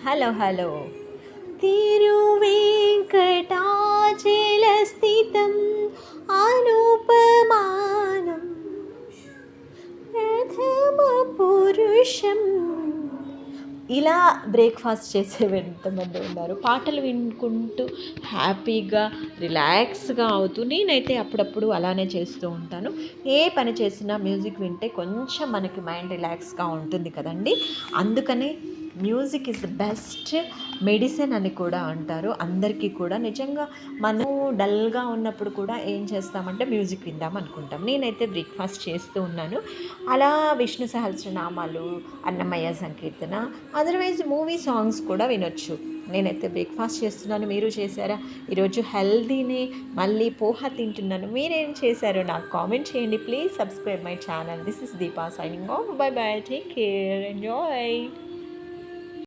Hello hello తిరువేంకటాచలస్థితం అనుపమానం ప్రథమ పురుషం. ఇలా బ్రేక్ఫాస్ట్ చేసే ఎంతమంది ఉన్నారు, పాటలు వినుకుంటూ హ్యాపీగా రిలాక్స్గా అవుతూ. నేనైతే అప్పుడప్పుడు అలానే చేస్తూ ఉంటాను. ఏ పని చేసినా మ్యూజిక్ వింటే కొంచెం మనకి మైండ్ రిలాక్స్గా ఉంటుంది కదండి. అందుకనే music is the best medicine అని కూడా అంటారు. అందరికీ కూడా నిజంగా మనం డల్గా ఉన్నప్పుడు కూడా ఏం చేస్తామంటే మ్యూజిక్ విందాం అనుకుంటాం. నేనైతే బ్రేక్ఫాస్ట్ చేస్తూ ఉన్నాను. అలా విష్ణు సహస్రనామాలు, అన్నమయ్య సంకీర్తన, అదర్వైజ్ మూవీ సాంగ్స్ కూడా వినొచ్చు. నేనైతే బ్రేక్ఫాస్ట్ చేస్తున్నాను. మీరు చేశారా? ఈరోజు హెల్దీని మళ్ళీ పోహ తింటున్నాను. మీరేం చేశారో నాకు కామెంట్ చేయండి. Please subscribe my channel. This is Deepa signing off. By by, take care, enjoy.